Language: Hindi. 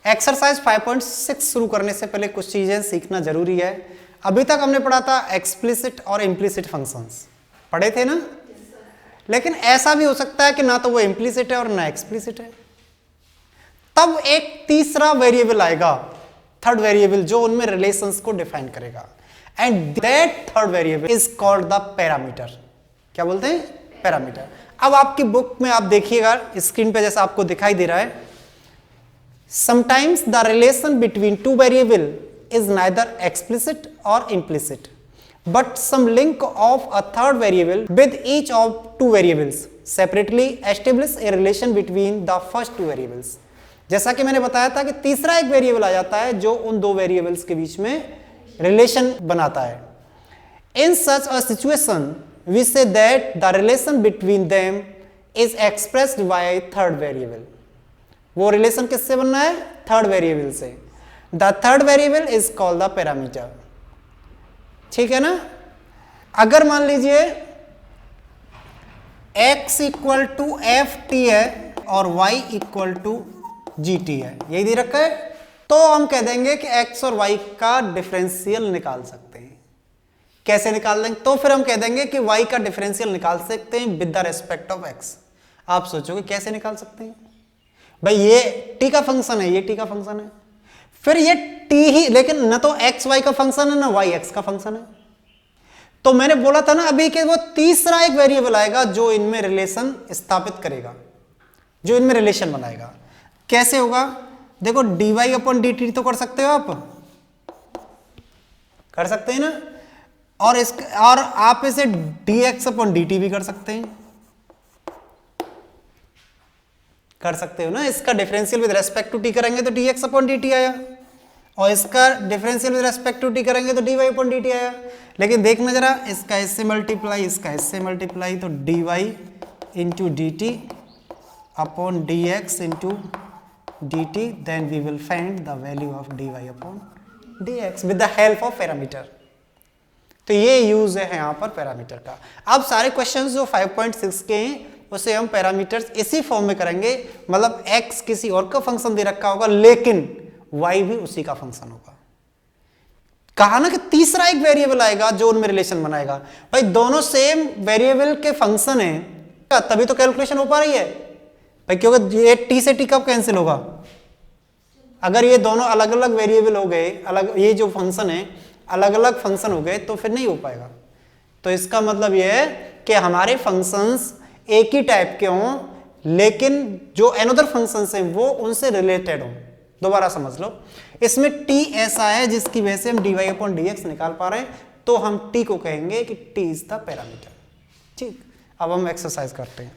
एक्सरसाइज 5.6 शुरू करने से पहले कुछ चीजें सीखना जरूरी है। अभी तक हमने पढ़ा था एक्सप्लिसिट और इम्प्लिसिट फंक्शंस, पढ़े थे ना। लेकिन ऐसा भी हो सकता है कि ना तो वो इम्प्लिसिट है और ना एक्सप्लिसिट है, तब एक तीसरा वेरिएबल आएगा, थर्ड वेरिएबल, जो उनमें रिलेशंस को डिफाइन करेगा, and that third variable is called the parameter. क्या बोलते हैं? पैरामीटर। अब आपकी बुक में आप देखिएगा स्क्रीन पे जैसा आपको दिखाई दे रहा है, sometimes the relation between two variable is neither explicit और implicit, but some link of a third variable with each of two variables separately establish a relation between the first two variables। जैसा कि मैंने बताया था कि तीसरा एक वेरिएबल आ जाता है जो उन दो वेरिएबल्स के बीच में रिलेशन बनाता है। In such a situation we say that the relation between them is expressed by third variable। वो रिलेशन किससे बनना है? थर्ड वेरिएबल से। The third variable is called the parameter। ठीक है ना। अगर मान लीजिए x equal to F T है और y equal to G T है, यही दे रखा है, तो हम कह देंगे कि x और y का डिफरेंशियल निकाल सकते हैं। कैसे निकाल देंगे? तो फिर हम कह देंगे कि y का डिफरेंशियल निकाल सकते हैं with the respect of x। आप सोचोगे कैसे निकाल सकते हैं? भाई ये t का फंक्शन है, ये t का फंक्शन है, फिर ये t ही, लेकिन न तो x y का फंक्शन है ना y x का फंक्शन है। तो मैंने बोला था ना अभी कि वो तीसरा एक वेरिएबल आएगा जो इनमें रिलेशन स्थापित करेगा, जो इनमें रिलेशन बनाएगा। कैसे होगा? देखो dy अपॉन डी टी तो कर सकते हो, आप कर सकते हैं ना, और आप इसे dx अपॉन dt भी कर सकते हैं, कर सकते हो ना। इसका differential with respect to t करेंगे तो dx अपॉन dt आया, और इसका differential with respect to t करेंगे तो dy अपॉन dt आया। लेकिन देखना जरा, इसका इससे मल्टीप्लाई, इसका इससे मल्टीप्लाई, तो dy into d t upon d x into d t, then we will find the value of dy upon d x with the help of parameter. तो ये यूज है यहाँ पर पैरामीटर का। अब सारे क्वेश्चंस जो 5.6 के हैं उसे हम पैरामीटर्स इसी फॉर्म में करेंगे, मतलब x किसी और का फंक्शन दे रखा होगा लेकिन y भी उसी का फंक्शन होगा। कहा ना कि तीसरा एक वेरिएबल आएगा जो उनमें रिलेशन बनाएगा। भाई दोनों सेम वेरिएबल के फंक्शन है, तभी तो कैलकुलेशन हो पा रही है भाई, क्योंकि ये t से t कब कैंसिल होगा? अगर ये दोनों अलग अलग वेरिएबल हो गए, अलग, ये जो फंक्शन है अलग अलग फंक्शन हो गए, तो फिर नहीं हो पाएगा। तो इसका मतलब ये है कि हमारे फंक्शंस एक ही टाइप के हों लेकिन जो अनदर फंक्शंस हैं वो उनसे रिलेटेड हों। दोबारा समझ लो, इसमें t ऐसा है जिसकी वजह से हम dy अपॉन dx निकाल पा रहे हैं, तो हम t को कहेंगे कि t इज द पैरामीटर। ठीक, अब हम एक्सरसाइज करते हैं।